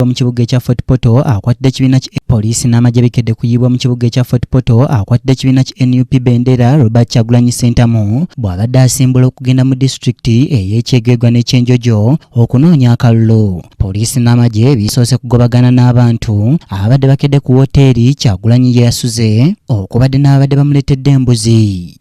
mu kibuga ekya Fort Portal akwatidde ekibiina kya poliisi n'amagye bikedde kuyibwa mu kibuga ekya Fort Portal akwatidde ekibiina kya NUP Bendera Robert Kyagulanyi Ssentamu bw'abadde asimbula okugenda mu disitulikiti ey'Ekyegegwa n'Ekyenjojo okunoonya akalulu. Poliisi n'amagye bisoose kugobagana n'abantu abadde bakedde ku woteeri Kyagulanyi gye yasuze okubadde n'abadde bamuleetedde embuzi.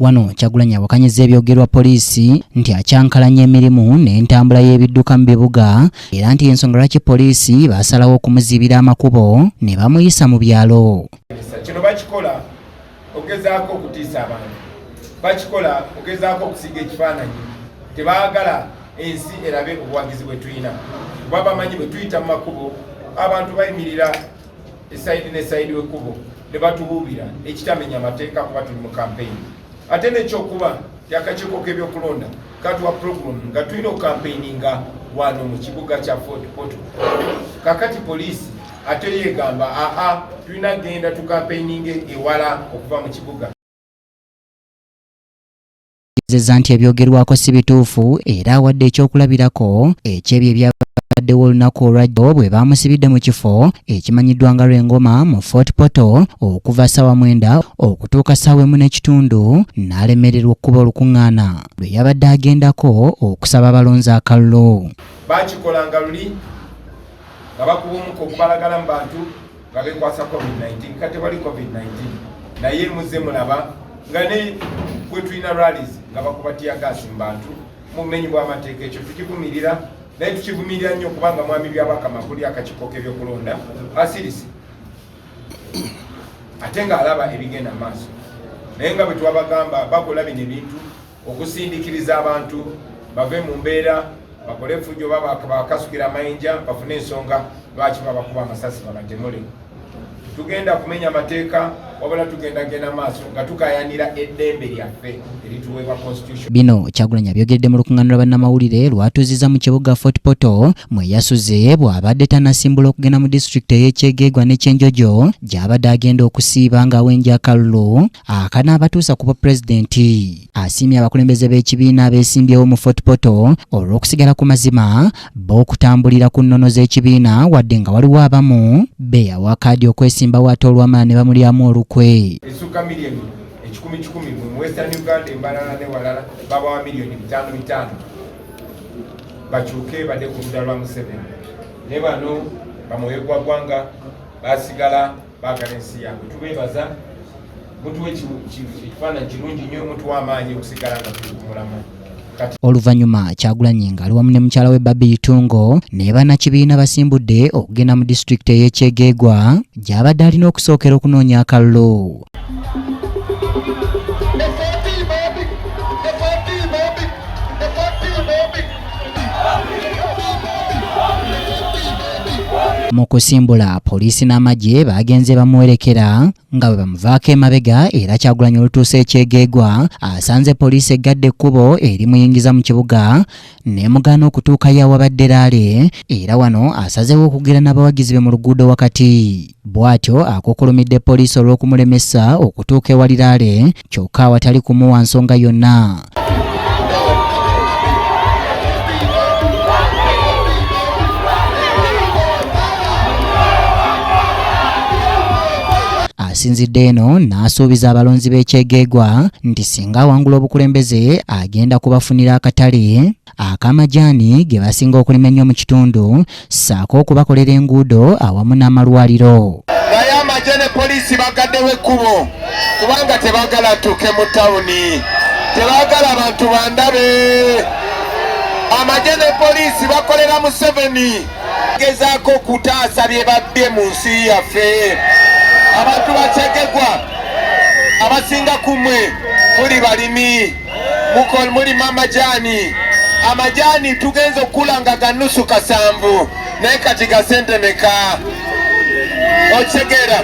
Wano Kyagulanyi awakanyizza ebyogerwa poliisi nti akyankalanya emirimu n'entambula y'ebidduka mu bibuga era nti ensonga lwaki poliisi baasalawo okumuzibira amakubo ne bamuyisa mu byalo. Kino bakikola ogezaako okutiisa abantu, bakikola ogezaako okusiga ekifaananyi, tebaagala ensi erabe obuwagizi bwe tulina kuba bamanyi bwe tuyita mu makubo abantu bayimirira esayidi n'esayidi w'ekkubo ne batubuubira ekitamenya amateeka kuba tuli mu kampeyini. Ate n'ekyokuba akakiiko k'ebyokulonda katuwa program nga tulina okampeyinga wano mu kibuga kya Fort Portal. Kakati poliisi ate yeegamba tulina genda tukampeyininge ewala okuva mu kibuga. Zeza nti ebyogerwako si bituufu era awadde ekyokulabirako ekyebyo ebyabaddewo olunaku olwajjo bwe baamusibidde mu kifo ekimanyiddwa nga Lwengoma mu Fort Portal okuva ssaawa 9 okutuuka ssaawa 1:30 n'alemererwa okuba olukuŋŋaana lwe yabadde agendako okusaba abalonzi akalulu. Bakikolanga luli nga bakuba omuko okubalagala mu bantu nga beekwasa COVID-19 kate wali COVID-19 naye muzze mulaba nga ne bwe tulina rallies nga bakuba tiyagaasi mu bantu mu bumenyi bw'amateeka. Ekyo tukivumirira naye tukivumirira nnyo kubanga mwami byabakama kuli akakiiko k'ebyokulonda asirisi ate ng'alaba ebigenda mu maaso naye nga bwe twabagamba bakola bino ebintu okusindikiriza abantu bave mu mbeera bakole effujjo bakasukira amayinja bafune ensonga lwaki babakuba amasasi babatemule. Tugenda kumenya amateeka wabula tugenda genda maaso nga tukayanira eddembe lyaffe erituweebwa constitution. Bino Kyagulanyi abyogedde mu lukuŋŋaana lwa bannamawulire lwatuuzizza mu kibuga Fort Portal mwe yasuze bw'abadde tannasimbula okugenda mu disitulikiti ey'Ekyegegwa n'Ekyenjojo gy'abadde agenda okusiiba ng'awenja akalulu akanaabatuusa ku bupulezidenti. Asiimye abakulembeze b'ekibiina abeesimbyewo mu Fort Portal olw'okusigala ku mazima b'okutambulira ku nnono z'ekibiina wadde nga waliwo abamu be yawa kaadi okwesimbawo ate olw'amala ne bamulyamu olukwe. Essuka miliyoni 10,000 mu Western Uganda embalala ne walala babawa miliyoni 5,500 bakyuke badde ku ludda lwa Museveni ne bano bamuweebwa ggwanga basigala baagala ensi yaabwe. Tubeebaza mutuwe ekifaananyi kirungi nnyo mutuwa amaanyi okusigala nga tuli ku mulamu. Oluvannyuma Kyagulanyi ng'ali wamu ne mukyala we Babi Itungo ne bannakibiina basimbudde okugenda mu disitulikiti ey'Ekyegegwa gy'abadde alina okusookera okunoonya akalulu. Mu kusimbula poliisi n'amagye bagenze bamuwerekera nga bwe bamuvaako emabega era Kyagulanyi olutuuse Ekyegegwa asanze poliisi eggadde ekkubo erimuyingiza mu kibuga nemugaana okutuukayo awabadde laale era wano asazeewo okugira n'abawagizi be mu luguudo wakati. Bw'atyo akukkulumidde poliisi olw'okumulemesa okutuuka ewali laale kyokka awatali kumuwa nsonga yonna. Asinzidde eno n'asuubiza abalonzi b'Ekyegegwa nti singa awangula obukulembeze agenda kubafunira akatale ak'amajaani ge basinga okulima ennyo mu kitundu ssaako okubakolera enguudo awamu n'amalwaliro. Naye amagye ne poliisi bagaddewo ekkubo kubanga tebaagala atuuke mu tawuni, tebaagala abantu bandabe. Amagye ne poliisi bakolera Museveni gezaako okutaasa bye babbye mu nsi yaffe. Abantu bakyegegwa abasinga kumwe muli balimi mulima amajaani tugenza okulanga ga nusu kasanvu naye kati ga sente meka okitegeera.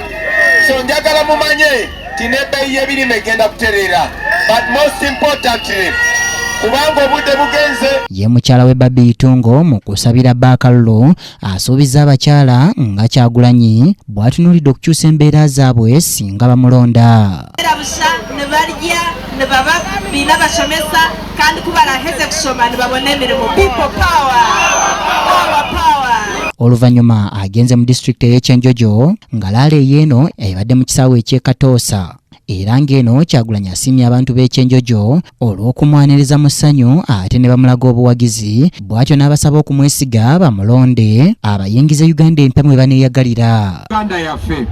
So njagala mumanye ti n'ebbeeyi y'ebirime egenda kutereera but most importantly kubanga obudde bugenze. Ye mukyala we Babi Itungo mu kusabira baakalulu asuubiza abakyala nga Kyagulanyi bw'atunuulidde okukyusa embeera zaabwe singa bamulonda. Busa ne balya ne baba bina bashomesa kandi kubaraheze kushoma ne babone emirimo. People power. Oluvanyuma agenze mu district y'Ekyenjojo ngalaale yeno ebadde mu kisaawe eky'Ekatoosa. Era ng'eno Kyagulanyi asimye abantu b'Ekyenjojo olw'okumwaniriza mu ssanyu ate ne bamulaga obuwagizi, bw'atyo n'abasaba okumwesiga bamulonde abayingize Uganda empya mwe baneeyagalira. Uganda yaffe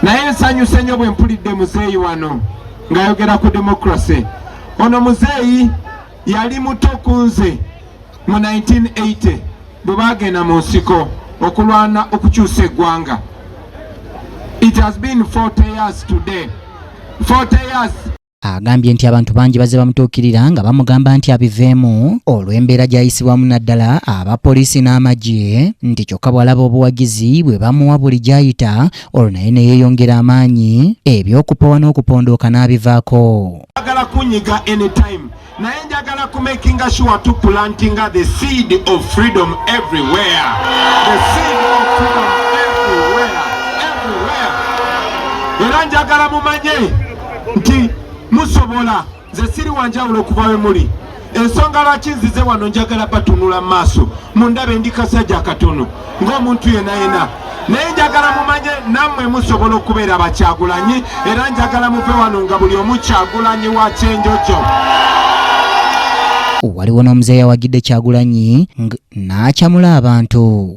naye nsanyuse nnyo bwe mpulidde muzeeyi wano ng'ayogera ku democracy. Ono muzeeyi yali muto ku nze mu 1980 bwe baagenda mu nsiko okulwana okukyusa eggwanga. It has been 40 years today. 40 years. Agambye nti abantu bangi bazze bamutuukirira nga bamugamba nti abiveemu olw'embeera gy'ayisibwamu naddala abapoliisi n'amagye, nti kyokka bw'alaba obuwagizi bwe bamuwa buli gy'ayita olwo naye ne yeeyongera amaanyi, eby'okupowa n'okupondooka n'abivaako. Njagala kunyiga anytime naye njagala ku making sure to planting the seed of freedom everywhere. The seed of freedom everywhere. Era njagala mumanye nti musobola nze siri wanjawulo okuva we muli. Ensonga lwaki nzize wano njagala batunula mu maaso mundabe ndi kasajja katono ng'omuntu yenna. Naye njagala mumanye nammwe musobola okubeera bakyagulanyi, era njagala muve wano nga buli omu kyagulanyi wa Kyenjojo. Waliwo n'omuzeeyi awagidde Kyagulanyi n'akyamula abantu.